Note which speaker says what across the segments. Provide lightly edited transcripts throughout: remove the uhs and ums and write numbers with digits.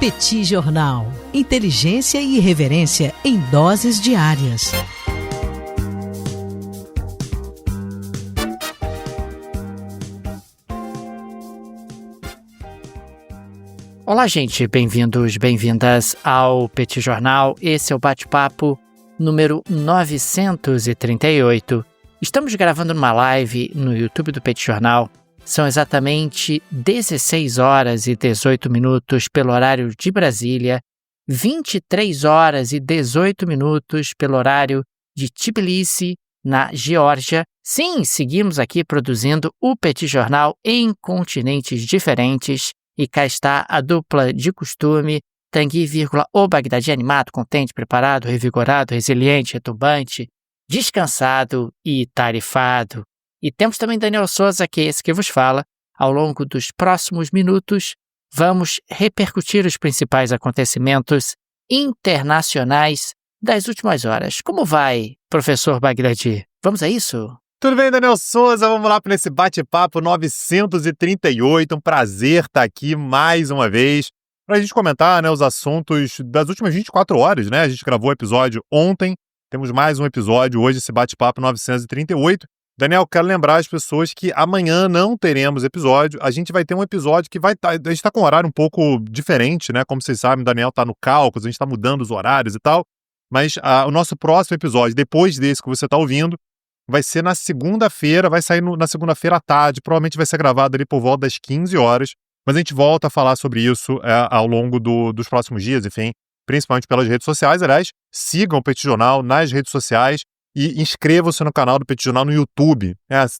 Speaker 1: Petit Jornal. Inteligência e irreverência em doses diárias.
Speaker 2: Olá, gente. Bem-vindos, bem-vindas ao Petit Jornal. Esse é o bate-papo número 938. Estamos gravando uma live no YouTube do Petit Jornal. São exatamente 16 horas e 18 minutos pelo horário de Brasília, 23 horas e 18 minutos pelo horário de Tbilisi, na Geórgia. Sim, seguimos aqui produzindo o Petit Jornal em continentes diferentes. E cá está a dupla de costume, Tanguy, o Bagdadi animado, contente, preparado, revigorado, resiliente, retumbante, descansado e tarifado. E temos também Daniel Souza, que é esse que vos fala. Ao longo dos próximos minutos, vamos repercutir os principais acontecimentos internacionais das últimas horas. Como vai, professor Bagdadi? Vamos a isso?
Speaker 3: Tudo bem, Daniel Souza? Vamos lá para esse bate-papo 938. Um prazer estar aqui mais uma vez para a gente comentar, os assuntos das últimas 24 horas, A gente gravou o episódio ontem, temos mais um episódio hoje, esse bate-papo 938. Daniel, quero lembrar as pessoas que amanhã não teremos episódio. A gente vai ter um episódio que vai estar... A gente está com um horário um pouco diferente, Como vocês sabem, o Daniel está no Cáucaso, a gente está mudando os horários e tal. Mas o nosso próximo episódio, depois desse que você está ouvindo, vai ser na segunda-feira, vai sair na segunda-feira à tarde, provavelmente vai ser gravado ali por volta das 15 horas, mas a gente volta a falar sobre isso ao longo dos próximos dias, enfim, principalmente pelas redes sociais. Aliás, sigam o Petit Jornal nas redes sociais e inscrevam-se no canal do Petit Jornal no YouTube,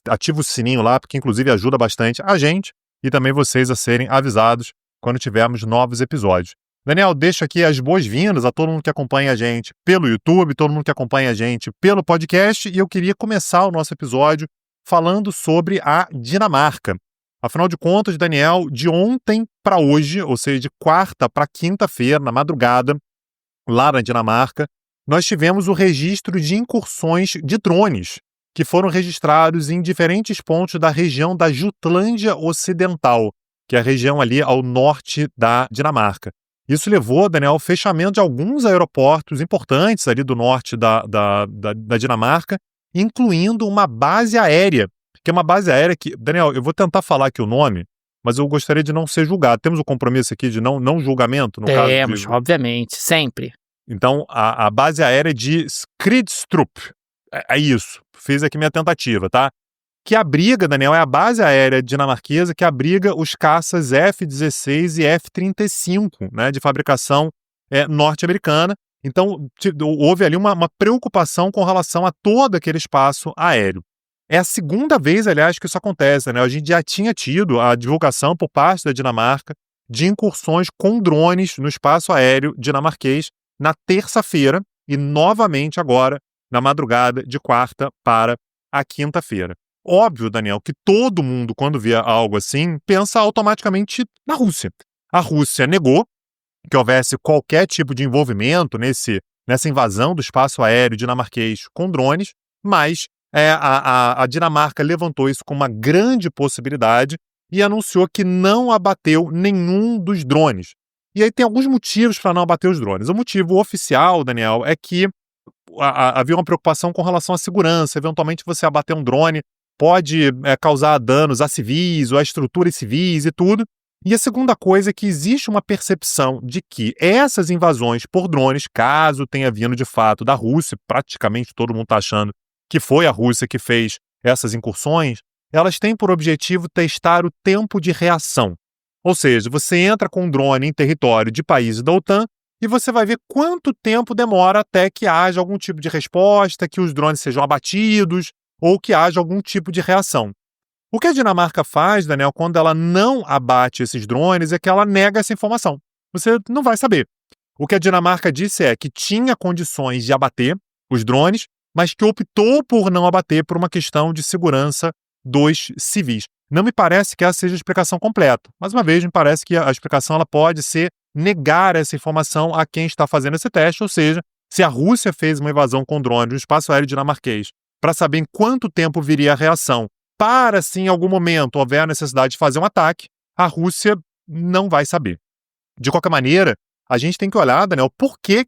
Speaker 3: ativa o sininho lá, porque inclusive ajuda bastante a gente e também vocês a serem avisados quando tivermos novos episódios. Daniel, deixo aqui as boas-vindas a todo mundo que acompanha a gente pelo YouTube, todo mundo que acompanha a gente pelo podcast, e eu queria começar o nosso episódio falando sobre a Dinamarca. Afinal de contas, Daniel, de ontem para hoje, ou seja, de quarta para quinta-feira, na madrugada, lá na Dinamarca, nós tivemos o registro de incursões de drones, que foram registrados em diferentes pontos da região da Jutlândia Ocidental, que é a região ali ao norte da Dinamarca. Isso levou, Daniel, ao fechamento de alguns aeroportos importantes ali do norte da Dinamarca, incluindo uma base aérea, que é uma base aérea que... Daniel, eu vou tentar falar aqui o nome, mas eu gostaria de não ser julgado. Temos o compromisso aqui de não julgamento?
Speaker 2: Temos, obviamente, sempre.
Speaker 3: Então, a base aérea de Skridstrup, é isso, fiz aqui minha tentativa, tá? Que abriga, Daniel, é a base aérea dinamarquesa que abriga os caças F-16 e F-35, de fabricação norte-americana. Então, houve ali uma preocupação com relação a todo aquele espaço aéreo. É a segunda vez, aliás, que isso acontece, A gente já tinha tido a divulgação por parte da Dinamarca de incursões com drones no espaço aéreo dinamarquês na terça-feira e novamente agora na madrugada de quarta para a quinta-feira. Óbvio, Daniel, que todo mundo, quando vê algo assim, pensa automaticamente na Rússia. A Rússia negou que houvesse qualquer tipo de envolvimento nessa invasão do espaço aéreo dinamarquês com drones, mas a Dinamarca levantou isso como uma grande possibilidade e anunciou que não abateu nenhum dos drones. E aí tem alguns motivos para não abater os drones. O motivo oficial, Daniel, é que havia uma preocupação com relação à segurança. Eventualmente você abater um drone pode causar danos a civis ou a estruturas civis e tudo. E a segunda coisa é que existe uma percepção de que essas invasões por drones, caso tenha vindo de fato da Rússia, praticamente todo mundo está achando que foi a Rússia que fez essas incursões, elas têm por objetivo testar o tempo de reação. Ou seja, você entra com um drone em território de países da OTAN e você vai ver quanto tempo demora até que haja algum tipo de resposta, que os drones sejam abatidos ou que haja algum tipo de reação. O que a Dinamarca faz, Daniel, quando ela não abate esses drones, é que ela nega essa informação. Você não vai saber. O que a Dinamarca disse é que tinha condições de abater os drones, mas que optou por não abater por uma questão de segurança dos civis. Não me parece que essa seja a explicação completa. Mais uma vez, me parece que a explicação ela pode ser negar essa informação a quem está fazendo esse teste, ou seja, se a Rússia fez uma invasão com drone no espaço aéreo dinamarquês para saber em quanto tempo viria a reação, para se em algum momento houver a necessidade de fazer um ataque, a Rússia não vai saber. De qualquer maneira, a gente tem que olhar, Daniel, por que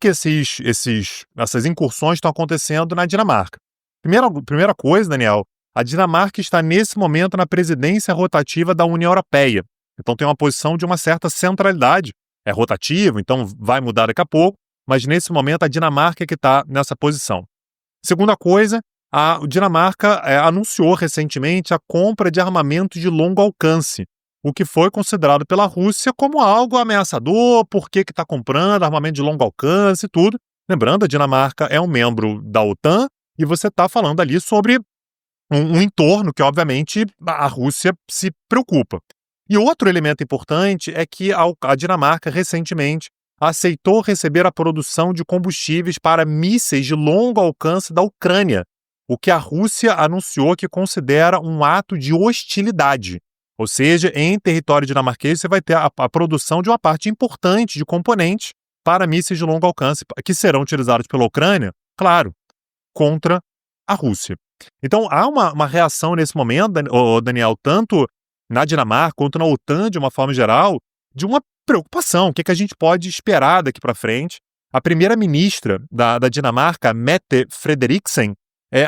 Speaker 3: essas incursões estão acontecendo na Dinamarca. Primeira coisa, Daniel, a Dinamarca está nesse momento na presidência rotativa da União Europeia. Então tem uma posição de uma certa centralidade. É rotativo, então vai mudar daqui a pouco, mas nesse momento a Dinamarca é que está nessa posição. Segunda coisa, a Dinamarca anunciou recentemente a compra de armamentos de longo alcance, o que foi considerado pela Rússia como algo ameaçador, por que está comprando armamento de longo alcance e tudo. Lembrando, a Dinamarca é um membro da OTAN e você está falando ali sobre um entorno que, obviamente, a Rússia se preocupa. E outro elemento importante é que a Dinamarca, recentemente, aceitou receber a produção de combustíveis para mísseis de longo alcance da Ucrânia, o que a Rússia anunciou que considera um ato de hostilidade. Ou seja, em território dinamarquês você vai ter a produção de uma parte importante de componentes para mísseis de longo alcance que serão utilizados pela Ucrânia, claro, contra a Rússia. Então há uma reação nesse momento, Daniel, tanto na Dinamarca quanto na OTAN, de uma forma geral, de uma preocupação. O que a gente pode esperar daqui para frente? A primeira-ministra da Dinamarca, Mette Frederiksen,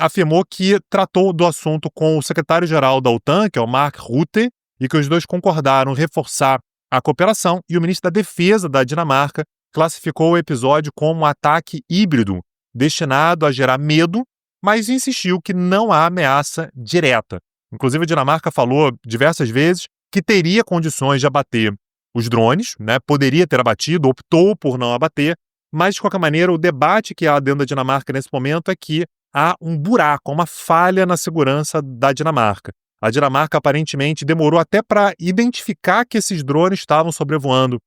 Speaker 3: afirmou que tratou do assunto com o secretário-geral da OTAN, que é o Mark Rutte, e que os dois concordaram reforçar a cooperação, e o ministro da Defesa da Dinamarca classificou o episódio como um ataque híbrido, destinado a gerar medo, mas insistiu que não há ameaça direta. Inclusive, a Dinamarca falou diversas vezes que teria condições de abater os drones, poderia ter abatido, optou por não abater, mas, de qualquer maneira, o debate que há dentro da Dinamarca nesse momento é que há um buraco, uma falha na segurança da Dinamarca. A Dinamarca, aparentemente, demorou até para identificar que esses drones estavam sobrevoando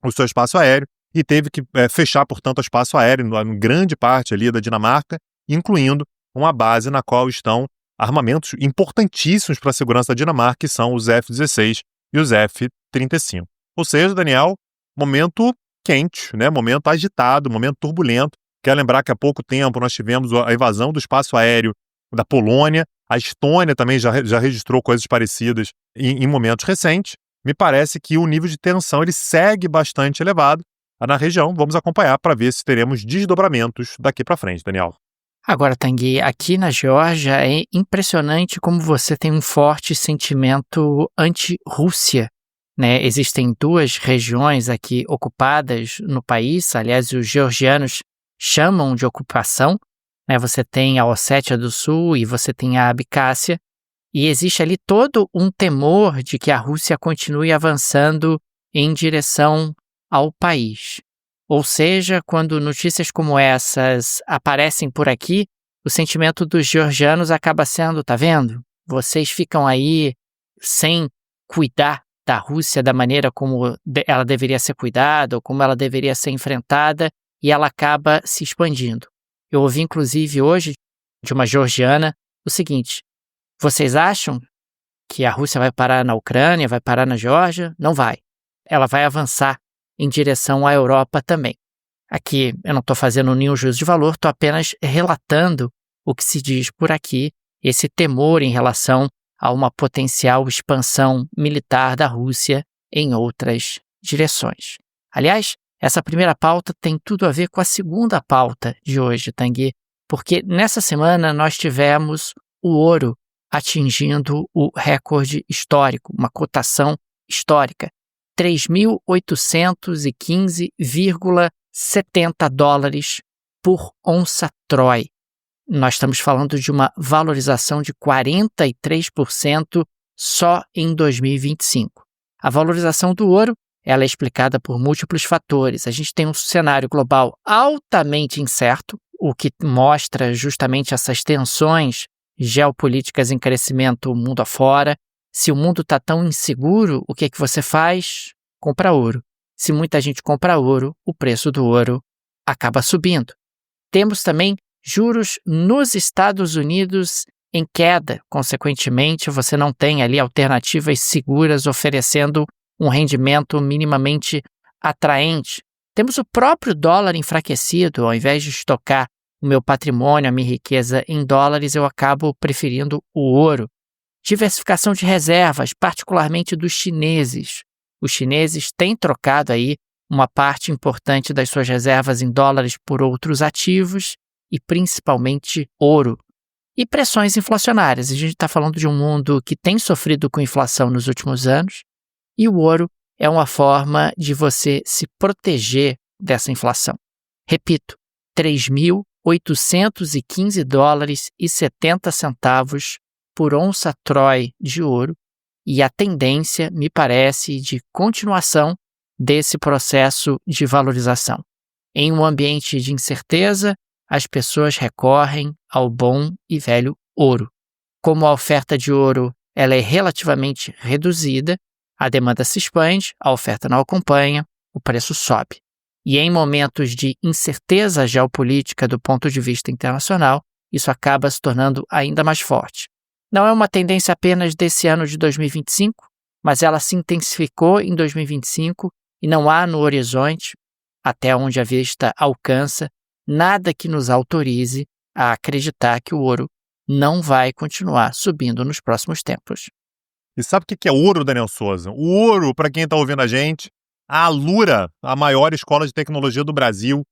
Speaker 3: o seu espaço aéreo e teve que fechar, portanto, o espaço aéreo em grande parte ali da Dinamarca, incluindo uma base na qual estão armamentos importantíssimos para a segurança da Dinamarca, que são os F-16 e os F-35. Ou seja, Daniel, momento quente, momento agitado, momento turbulento. Quero lembrar que há pouco tempo nós tivemos a invasão do espaço aéreo da Polônia, a Estônia também já registrou coisas parecidas em momentos recentes. Me parece que o nível de tensão ele segue bastante elevado na região. Vamos acompanhar para ver se teremos desdobramentos daqui para frente, Daniel.
Speaker 2: Agora, Tanguy, aqui na Geórgia é impressionante como você tem um forte sentimento anti-Rússia, Existem duas regiões aqui ocupadas no país, aliás, os georgianos chamam de ocupação, Você tem a Ossétia do Sul e você tem a Abcásia, e existe ali todo um temor de que a Rússia continue avançando em direção ao país. Ou seja, quando notícias como essas aparecem por aqui, o sentimento dos georgianos acaba sendo, tá vendo? Vocês ficam aí sem cuidar da Rússia da maneira como ela deveria ser cuidada ou como ela deveria ser enfrentada, e ela acaba se expandindo. Eu ouvi, inclusive, hoje, de uma georgiana, o seguinte: vocês acham que a Rússia vai parar na Ucrânia, vai parar na Geórgia? Não vai. Ela vai avançar em direção à Europa também. Aqui eu não estou fazendo nenhum juízo de valor, estou apenas relatando o que se diz por aqui, esse temor em relação a uma potencial expansão militar da Rússia em outras direções. Aliás, essa primeira pauta tem tudo a ver com a segunda pauta de hoje, Tanguy, porque nessa semana nós tivemos o ouro atingindo o recorde histórico, uma cotação histórica, $3.815,70 por onça Troy. Nós estamos falando de uma valorização de 43% só em 2025. A valorização do ouro ela é explicada por múltiplos fatores. A gente tem um cenário global altamente incerto, o que mostra justamente essas tensões geopolíticas em crescimento mundo afora. Se o mundo está tão inseguro, o que você faz? Compra ouro. Se muita gente compra ouro, o preço do ouro acaba subindo. Temos também juros nos Estados Unidos em queda. Consequentemente, você não tem ali alternativas seguras oferecendo um rendimento minimamente atraente. Temos o próprio dólar enfraquecido. Ao invés de estocar o meu patrimônio, a minha riqueza em dólares, eu acabo preferindo o ouro. Diversificação de reservas, particularmente dos chineses. Os chineses têm trocado aí uma parte importante das suas reservas em dólares por outros ativos e principalmente ouro. E pressões inflacionárias. A gente está falando de um mundo que tem sofrido com inflação nos últimos anos e o ouro é uma forma de você se proteger dessa inflação. Repito, 3.815 dólares e 70 centavos por onça Troy de ouro, e a tendência, me parece, de continuação desse processo de valorização. Em um ambiente de incerteza, as pessoas recorrem ao bom e velho ouro. Como a oferta de ouro ela é relativamente reduzida, a demanda se expande, a oferta não acompanha, o preço sobe. E em momentos de incerteza geopolítica do ponto de vista internacional, isso acaba se tornando ainda mais forte. Não é uma tendência apenas desse ano de 2025, mas ela se intensificou em 2025 e não há no horizonte, até onde a vista alcança, nada que nos autorize a acreditar que o ouro não vai continuar subindo nos próximos tempos.
Speaker 3: E sabe o que é ouro, Daniel Souza? O ouro, para quem está ouvindo a gente, a Alura, a maior escola de tecnologia do Brasil,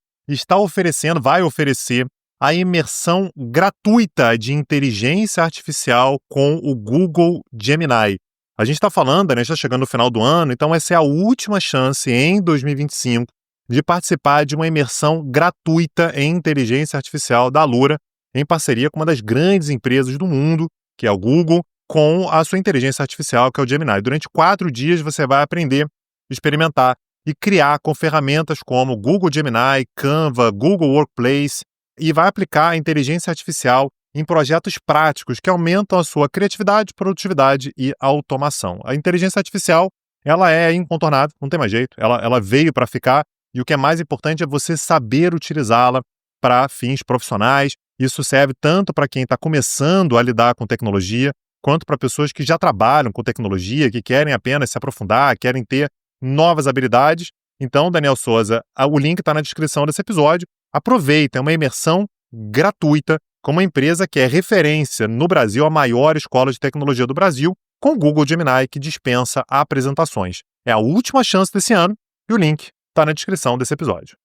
Speaker 3: vai oferecer a imersão gratuita de inteligência artificial com o Google Gemini. A gente está falando, né, está chegando no final do ano, então essa é a última chance em 2025 de participar de uma imersão gratuita em inteligência artificial da Alura, em parceria com uma das grandes empresas do mundo, que é o Google, com a sua inteligência artificial, que é o Gemini. Durante 4 dias você vai aprender, experimentar e criar com ferramentas como Google Gemini, Canva, Google Workplace, e vai aplicar a inteligência artificial em projetos práticos que aumentam a sua criatividade, produtividade e automação. A inteligência artificial, ela é incontornável, não tem mais jeito, ela veio para ficar, e o que é mais importante é você saber utilizá-la para fins profissionais. Isso serve tanto para quem está começando a lidar com tecnologia, quanto para pessoas que já trabalham com tecnologia, que querem apenas se aprofundar, querem ter novas habilidades. Então, Daniel Souza, o link está na descrição desse episódio. Aproveita, é uma imersão gratuita com uma empresa que é referência no Brasil, a maior escola de tecnologia do Brasil, com o Google Gemini, que dispensa apresentações. É a última chance desse ano e o link está na descrição desse episódio.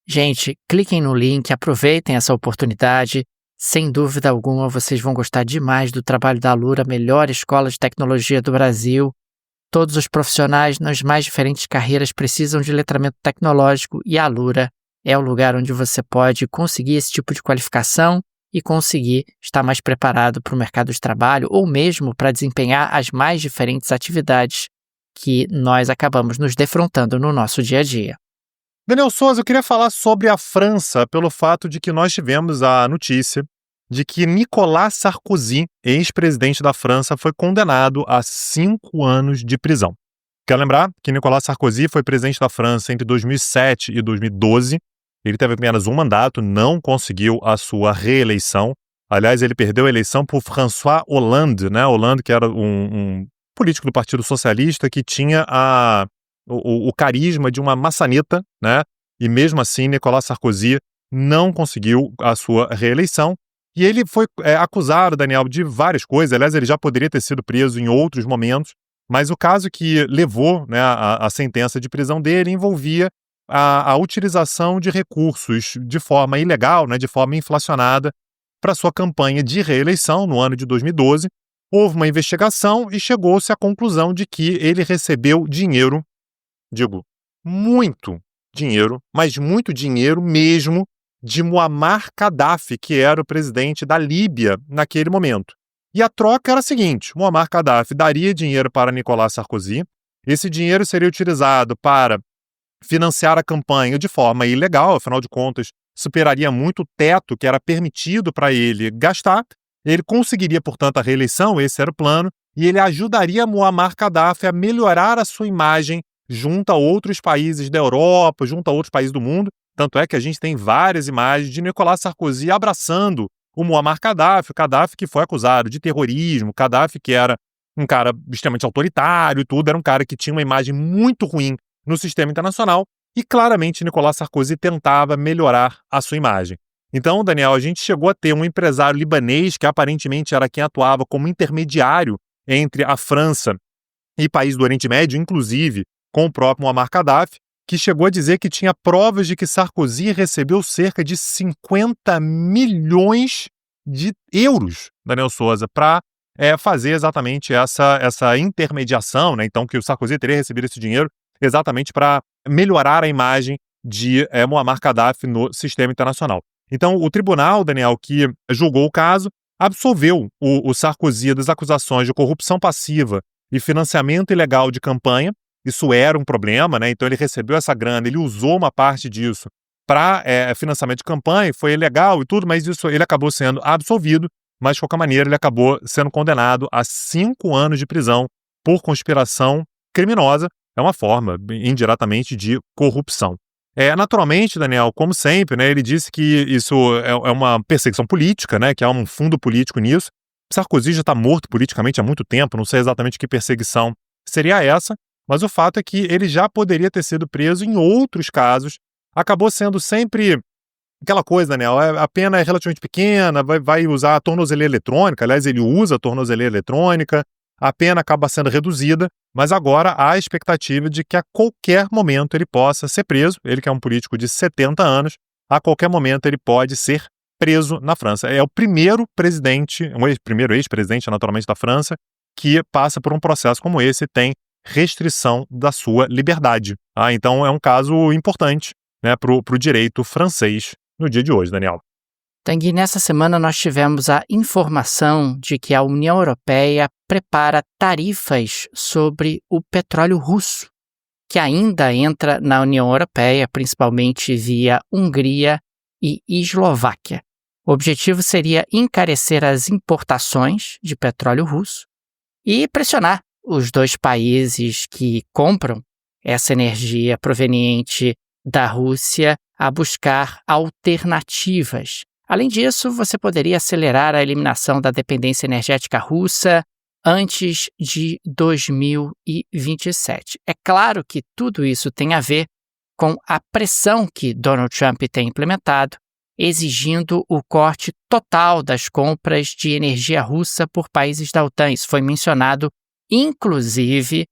Speaker 2: Gente, cliquem no link, aproveitem essa oportunidade. Sem dúvida alguma, vocês vão gostar demais do trabalho da Alura, a melhor escola de tecnologia do Brasil. Todos os profissionais nas mais diferentes carreiras precisam de letramento tecnológico e a Alura é o lugar onde você pode conseguir esse tipo de qualificação e conseguir estar mais preparado para o mercado de trabalho ou mesmo para desempenhar as mais diferentes atividades que nós acabamos nos defrontando no nosso dia a dia.
Speaker 3: Daniel Souza, eu queria falar sobre a França pelo fato de que nós tivemos a notícia de que Nicolas Sarkozy, ex-presidente da França, foi condenado a 5 anos de prisão. Quero lembrar que Nicolas Sarkozy foi presidente da França entre 2007 e 2012. Ele teve apenas um mandato, não conseguiu a sua reeleição. Aliás, ele perdeu a eleição por François Hollande, né? Hollande, que era um político do Partido Socialista que tinha o carisma de uma maçaneta, né? E mesmo assim, Nicolas Sarkozy não conseguiu a sua reeleição. E ele foi acusado, Daniel, de várias coisas. Aliás, ele já poderia ter sido preso em outros momentos. Mas o caso que levou, né, a sentença de prisão dele envolvia a utilização de recursos de forma ilegal, né, de forma inflacionada, para sua campanha de reeleição no ano de 2012. Houve uma investigação e chegou-se à conclusão de que ele recebeu dinheiro, muito dinheiro, mas muito dinheiro mesmo, de Muammar Gaddafi, que era o presidente da Líbia naquele momento. E a troca era a seguinte: Muammar Gaddafi daria dinheiro para Nicolas Sarkozy, esse dinheiro seria utilizado para financiar a campanha de forma ilegal, afinal de contas, superaria muito o teto que era permitido para ele gastar. Ele conseguiria, portanto, a reeleição, esse era o plano, e ele ajudaria Muammar Gaddafi a melhorar a sua imagem junto a outros países da Europa, junto a outros países do mundo. Tanto é que a gente tem várias imagens de Nicolas Sarkozy abraçando o Muammar Gaddafi, o Gaddafi que foi acusado de terrorismo, o Gaddafi que era um cara extremamente autoritário e tudo, era um cara que tinha uma imagem muito ruim no sistema internacional e claramente Nicolas Sarkozy tentava melhorar a sua imagem. Então, Daniel, a gente chegou a ter um empresário libanês que aparentemente era quem atuava como intermediário entre a França e países do Oriente Médio, inclusive com o próprio Muammar Gaddafi, que chegou a dizer que tinha provas de que Sarkozy recebeu cerca de 50 milhões de euros, Daniel Souza, para fazer exatamente essa intermediação, né? Então, que o Sarkozy teria recebido esse dinheiro exatamente para melhorar a imagem de Muammar Gaddafi no sistema internacional. Então, o tribunal, Daniel, que julgou o caso, absolveu o Sarkozy das acusações de corrupção passiva e financiamento ilegal de campanha. Isso era um problema, né? Então ele recebeu essa grana, ele usou uma parte disso para financiamento de campanha, foi ilegal e tudo, mas isso ele acabou sendo absolvido, mas de qualquer maneira ele acabou sendo condenado a 5 anos de prisão por conspiração criminosa. É uma forma, indiretamente, de corrupção. Naturalmente, Daniel, como sempre, né, ele disse que isso é uma perseguição política, né, que há um fundo político nisso. Sarkozy já está morto politicamente há muito tempo, não sei exatamente que perseguição seria essa, mas o fato é que ele já poderia ter sido preso em outros casos. Acabou sendo sempre aquela coisa, Daniel, a pena é relativamente pequena, vai usar a tornozeleira eletrônica, aliás, ele usa a tornozeleira eletrônica, a pena acaba sendo reduzida, mas agora há a expectativa de que a qualquer momento ele possa ser preso. Ele que é um político de 70 anos, a qualquer momento ele pode ser preso na França. É o primeiro presidente, primeiro ex-presidente naturalmente da França, que passa por um processo como esse e tem restrição da sua liberdade. Então é um caso importante, né, para o direito francês no dia de hoje, Daniel.
Speaker 2: Tanguy, nessa semana nós tivemos a informação de que a União Europeia prepara tarifas sobre o petróleo russo, que ainda entra na União Europeia, principalmente via Hungria e Eslováquia. O objetivo seria encarecer as importações de petróleo russo e pressionar os dois países que compram essa energia proveniente da Rússia a buscar alternativas. Além disso, você poderia acelerar a eliminação da dependência energética russa antes de 2027. É claro que tudo isso tem a ver com a pressão que Donald Trump tem implementado, exigindo o corte total das compras de energia russa por países da OTAN. Isso foi mencionado, inclusive,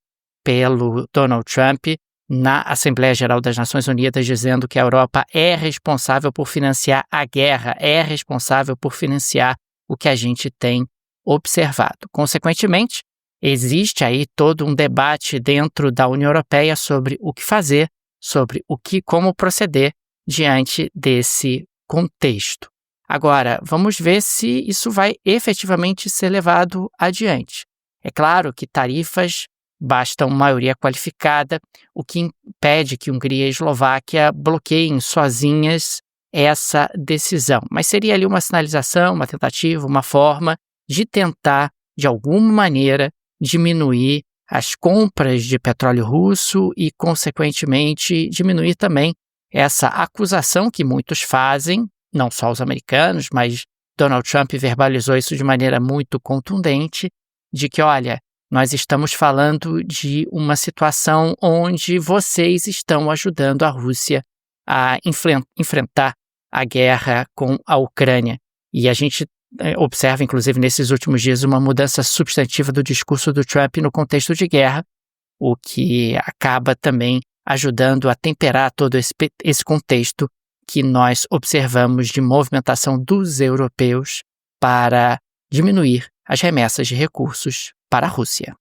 Speaker 2: pelo Donald Trump na Assembleia Geral das Nações Unidas, dizendo que a Europa é responsável por financiar a guerra, é responsável por financiar o que a gente tem observado. Consequentemente, existe aí todo um debate dentro da União Europeia sobre o que fazer, sobre como proceder diante desse contexto. Agora, vamos ver se isso vai efetivamente ser levado adiante. É claro que tarifas bastam maioria qualificada, o que impede que Hungria e Eslováquia bloqueiem sozinhas essa decisão. Mas seria ali uma sinalização, uma tentativa, uma forma de tentar, de alguma maneira, diminuir as compras de petróleo russo e, consequentemente, diminuir também essa acusação que muitos fazem, não só os americanos, mas Donald Trump verbalizou isso de maneira muito contundente, de que, olha, nós estamos falando de uma situação onde vocês estão ajudando a Rússia a enfrentar a guerra com a Ucrânia. E a gente observa, inclusive, nesses últimos dias, uma mudança substantiva do discurso do Trump no contexto de guerra, o que acaba também ajudando a temperar todo esse contexto que nós observamos de movimentação dos europeus para diminuir as remessas de recursos para a Rússia.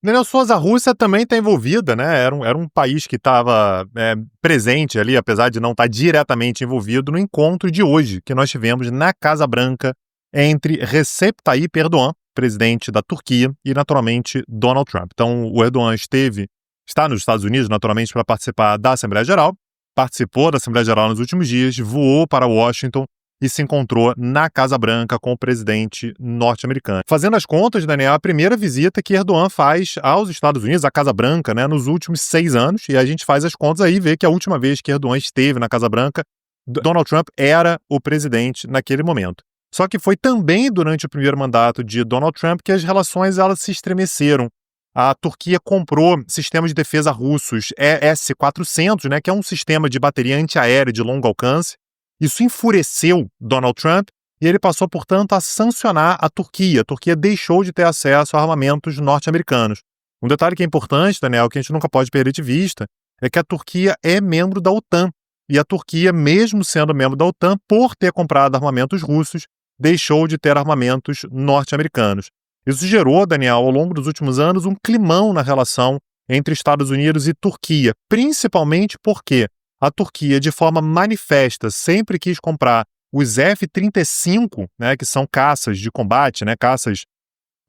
Speaker 3: Daniel Souza, a Rússia também está envolvida, né? Era um país que estava presente ali, apesar de não estar diretamente envolvido, no encontro de hoje, que nós tivemos na Casa Branca entre Recep Tayyip Erdogan, presidente da Turquia, e, naturalmente, Donald Trump. Então, o Erdogan está nos Estados Unidos, naturalmente, para participar da Assembleia Geral, participou da Assembleia Geral nos últimos dias, voou para Washington e se encontrou na Casa Branca com o presidente norte-americano. Fazendo as contas, Daniel, a primeira visita que Erdogan faz aos Estados Unidos, à Casa Branca, né, nos últimos 6 anos, e a gente faz as contas aí e vê que a última vez que Erdogan esteve na Casa Branca, Donald Trump era o presidente naquele momento. Só que foi também durante o primeiro mandato de Donald Trump que as relações elas se estremeceram. A Turquia comprou sistemas de defesa russos S-400, né, que é um sistema de bateria antiaérea de longo alcance. Isso enfureceu Donald Trump e ele passou, portanto, a sancionar a Turquia. A Turquia deixou de ter acesso a armamentos norte-americanos. Um detalhe que é importante, Daniel, que a gente nunca pode perder de vista, é que a Turquia é membro da OTAN. E a Turquia, mesmo sendo membro da OTAN, por ter comprado armamentos russos, deixou de ter armamentos norte-americanos. Isso gerou, Daniel, ao longo dos últimos anos, um climão na relação entre Estados Unidos e Turquia, principalmente porque a Turquia, de forma manifesta, sempre quis comprar os F-35, né, que são caças de combate, né, caças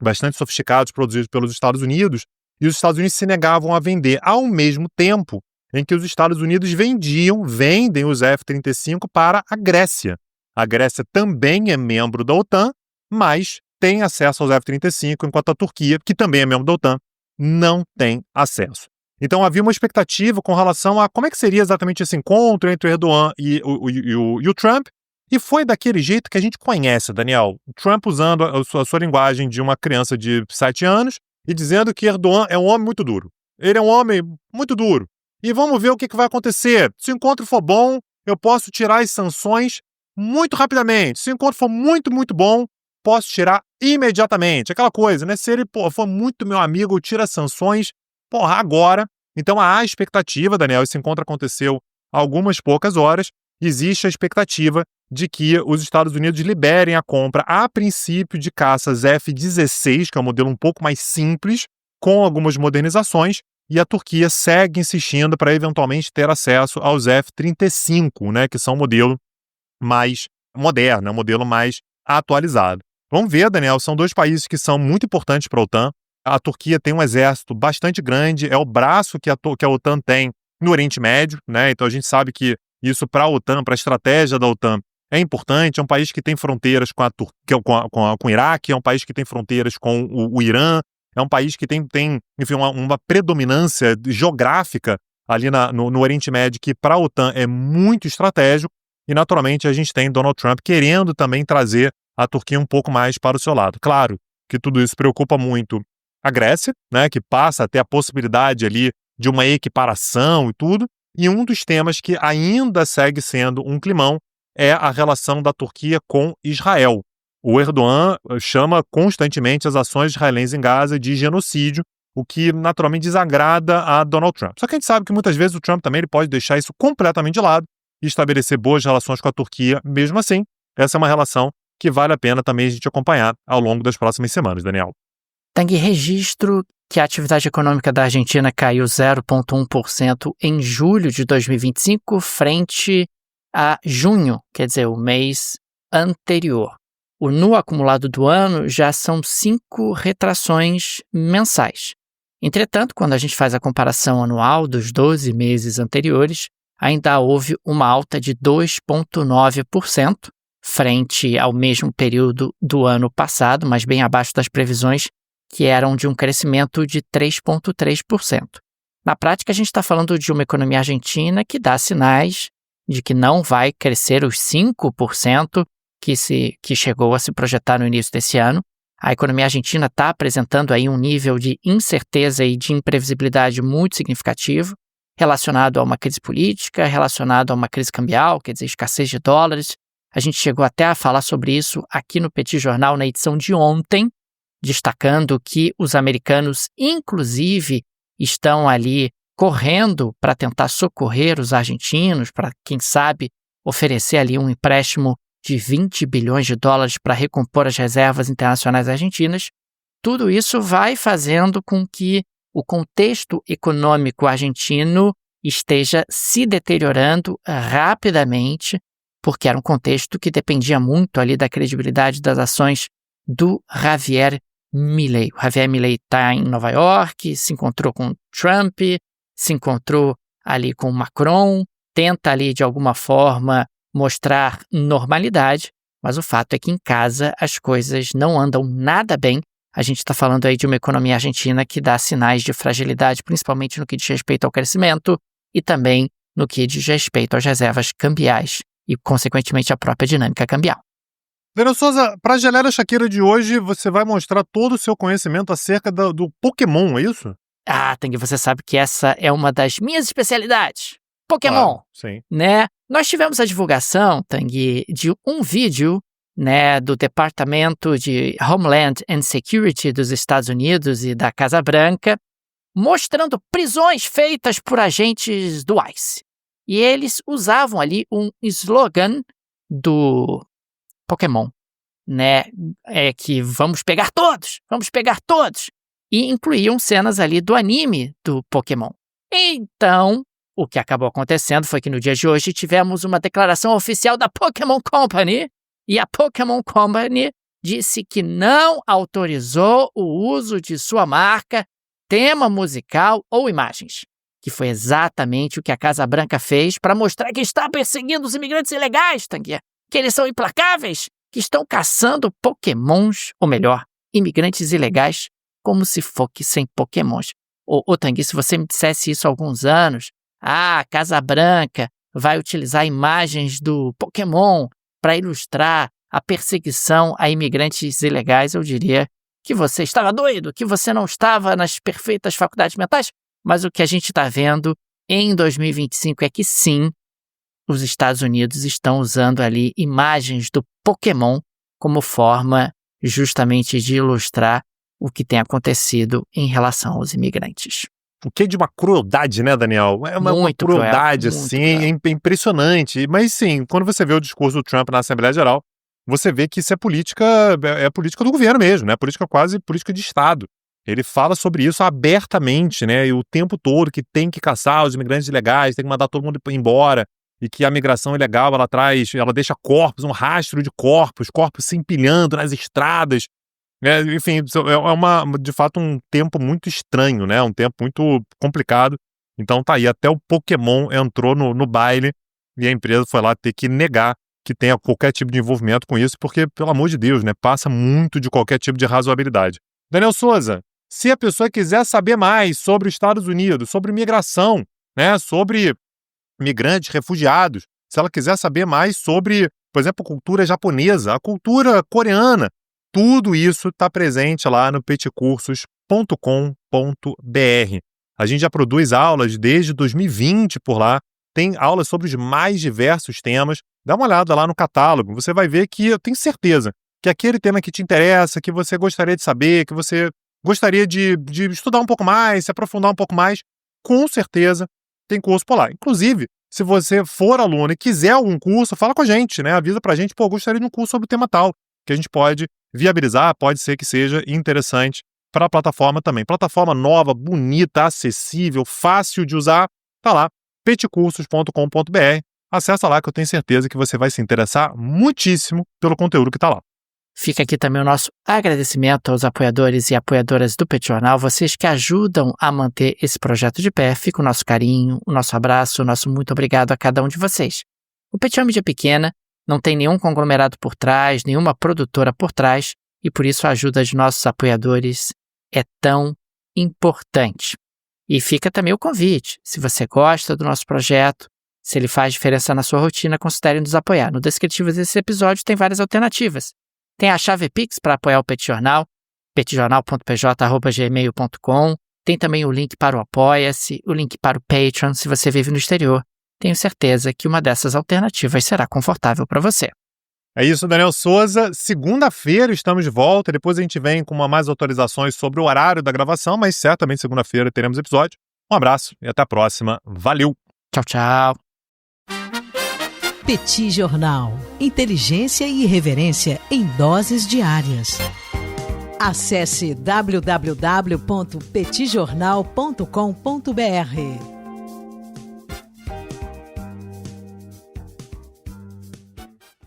Speaker 3: bastante sofisticados produzidos pelos Estados Unidos, e os Estados Unidos se negavam a vender, ao mesmo tempo em que os Estados Unidos vendem os F-35 para a Grécia. A Grécia também é membro da OTAN, mas tem acesso aos F-35, enquanto a Turquia, que também é membro da OTAN, não tem acesso. Então havia uma expectativa com relação a como é que seria exatamente esse encontro entre o Erdogan e o Trump, e foi daquele jeito que a gente conhece, Daniel. O Trump usando a sua linguagem de uma criança de 7 anos e dizendo que Erdogan é um homem muito duro. Ele é um homem muito duro. E vamos ver o que vai acontecer. Se o encontro for bom, eu posso tirar as sanções muito rapidamente. Se o encontro for muito, muito bom, posso tirar imediatamente. Aquela coisa, né? Se ele for muito meu amigo, tira as sanções, agora. Então há expectativa, Daniel, esse encontro aconteceu há algumas poucas horas, existe a expectativa de que os Estados Unidos liberem a compra, a princípio, de caças F-16, que é um modelo um pouco mais simples, com algumas modernizações, e a Turquia segue insistindo para eventualmente ter acesso aos F-35, né, que são um modelo mais moderno, um modelo mais atualizado. Vamos ver, Daniel, são dois países que são muito importantes para a OTAN. A Turquia tem um exército bastante grande, é o braço que a OTAN tem no Oriente Médio, né? Então a gente sabe que isso para a OTAN, para a estratégia da OTAN, é importante. É um país que tem fronteiras com o Iraque, é um país que tem fronteiras com o Irã, é um país que tem enfim, uma predominância geográfica ali no Oriente Médio, que para a OTAN é muito estratégico, e naturalmente a gente tem Donald Trump querendo também trazer a Turquia um pouco mais para o seu lado. Claro que tudo isso preocupa muito a Grécia, né, que passa a ter a possibilidade ali de uma equiparação e tudo, e um dos temas que ainda segue sendo um climão é a relação da Turquia com Israel. O Erdogan chama constantemente as ações israelenses em Gaza de genocídio, o que naturalmente desagrada a Donald Trump. Só que a gente sabe que muitas vezes o Trump também ele pode deixar isso completamente de lado e estabelecer boas relações com a Turquia mesmo assim. Essa é uma relação que vale a pena também a gente acompanhar ao longo das próximas semanas, Daniel.
Speaker 2: Tang, registro que a atividade econômica da Argentina caiu 0,1% em julho de 2025 frente a junho, quer dizer, o mês anterior. No acumulado do ano já são 5 retrações mensais. Entretanto, quando a gente faz a comparação anual dos 12 meses anteriores, ainda houve uma alta de 2,9% frente ao mesmo período do ano passado, mas bem abaixo das previsões que eram de um crescimento de 3,3%. Na prática, a gente está falando de uma economia argentina que dá sinais de que não vai crescer os 5% que chegou a se projetar no início desse ano. A economia argentina está apresentando aí um nível de incerteza e de imprevisibilidade muito significativo, relacionado a uma crise política, relacionado a uma crise cambial, quer dizer, escassez de dólares. A gente chegou até a falar sobre isso aqui no Petit Jornal na edição de ontem, destacando que os americanos, inclusive, estão ali correndo para tentar socorrer os argentinos, para, quem sabe, oferecer ali um empréstimo de 20 bilhões de dólares para recompor as reservas internacionais argentinas. Tudo isso vai fazendo com que o contexto econômico argentino esteja se deteriorando rapidamente, porque era um contexto que dependia muito ali da credibilidade das ações do Javier Milei. O Javier Milei está em Nova York, se encontrou com Trump, se encontrou ali com Macron, tenta ali de alguma forma mostrar normalidade, mas o fato é que em casa as coisas não andam nada bem. A gente está falando aí de uma economia argentina que dá sinais de fragilidade, principalmente no que diz respeito ao crescimento e também no que diz respeito às reservas cambiais e, consequentemente, à própria dinâmica cambial.
Speaker 3: Daniel Souza, para a Geleia Shakira de hoje, você vai mostrar todo o seu conhecimento acerca do Pokémon, é isso?
Speaker 2: Tang, você sabe que essa é uma das minhas especialidades. Pokémon,
Speaker 3: sim.
Speaker 2: Né? Nós tivemos a divulgação, Tang, de um vídeo, né, do Departamento de Homeland and Security dos Estados Unidos e da Casa Branca, mostrando prisões feitas por agentes do ICE. E eles usavam ali um slogan do Pokémon, né? Que vamos pegar todos! E incluíam cenas ali do anime do Pokémon. Então, o que acabou acontecendo foi que no dia de hoje tivemos uma declaração oficial da Pokémon Company, e a Pokémon Company disse que não autorizou o uso de sua marca, tema musical ou imagens, que foi exatamente o que a Casa Branca fez para mostrar que está perseguindo os imigrantes ilegais, Tanguy, que eles são implacáveis, que estão caçando Pokémons, ou melhor, imigrantes ilegais, como se fossem Pokémons. Ô Tanguy, se você me dissesse isso há alguns anos, a Casa Branca vai utilizar imagens do Pokémon para ilustrar a perseguição a imigrantes ilegais, eu diria que você estava doido, que você não estava nas perfeitas faculdades mentais. Mas o que a gente está vendo em 2025 é que sim, os Estados Unidos estão usando ali imagens do Pokémon como forma justamente de ilustrar o que tem acontecido em relação aos imigrantes.
Speaker 3: O que é de uma crueldade, né, Daniel? É uma crueldade, assim, é impressionante. Mas sim, quando você vê o discurso do Trump na Assembleia Geral, você vê que isso é política do governo mesmo, né? Quase política de Estado. Ele fala sobre isso abertamente, né? E o tempo todo que tem que caçar os imigrantes ilegais, tem que mandar todo mundo embora, e que a migração ilegal, ela deixa corpos, um rastro de corpos se empilhando nas estradas. Enfim, é de fato um tempo muito estranho, né? Um tempo muito complicado. Então tá aí, até o Pokémon entrou no baile e a empresa foi lá ter que negar que tenha qualquer tipo de envolvimento com isso, porque, pelo amor de Deus, né? Passa muito de qualquer tipo de razoabilidade. Daniel Souza, se a pessoa quiser saber mais sobre os Estados Unidos, sobre migração, né? Sobre migrantes, refugiados, se ela quiser saber mais sobre, por exemplo, a cultura japonesa, a cultura coreana, tudo isso está presente lá no petcursos.com.br. A gente já produz aulas desde 2020 por lá, tem aulas sobre os mais diversos temas. Dá uma olhada lá no catálogo, você vai ver que eu tenho certeza que aquele tema que te interessa, que você gostaria de saber, que você gostaria de estudar um pouco mais, se aprofundar um pouco mais, com certeza tem curso por lá. Inclusive, se você for aluno e quiser algum curso, fala com a gente, né? Avisa pra gente, gostaria de um curso sobre o tema tal, que a gente pode viabilizar, pode ser que seja interessante para a plataforma também. Plataforma nova, bonita, acessível, fácil de usar, tá lá, petcursos.com.br. Acessa lá que eu tenho certeza que você vai se interessar muitíssimo pelo conteúdo que tá lá.
Speaker 2: Fica aqui também o nosso agradecimento aos apoiadores e apoiadoras do Pet Jornal, vocês que ajudam a manter esse projeto de pé. Fica o nosso carinho, o nosso abraço, o nosso muito obrigado a cada um de vocês. O Pet é uma mídia pequena, não tem nenhum conglomerado por trás, nenhuma produtora por trás, e por isso a ajuda de nossos apoiadores é tão importante. E fica também o convite, se você gosta do nosso projeto, se ele faz diferença na sua rotina, considere nos apoiar. No descritivo desse episódio tem várias alternativas. Tem a chave Pix para apoiar o Pet Jornal, petjornal.pj@gmail.com. Tem também o link para o Apoia-se, o link para o Patreon, se você vive no exterior. Tenho certeza que uma dessas alternativas será confortável para você.
Speaker 3: É isso, Daniel Souza. Segunda-feira estamos de volta, depois a gente vem com mais atualizações sobre o horário da gravação, mas certamente segunda-feira teremos episódio. Um abraço e até a próxima. Valeu!
Speaker 2: Tchau, tchau!
Speaker 1: Petit Jornal. Inteligência e irreverência em doses diárias. Acesse www.petjornal.com.br.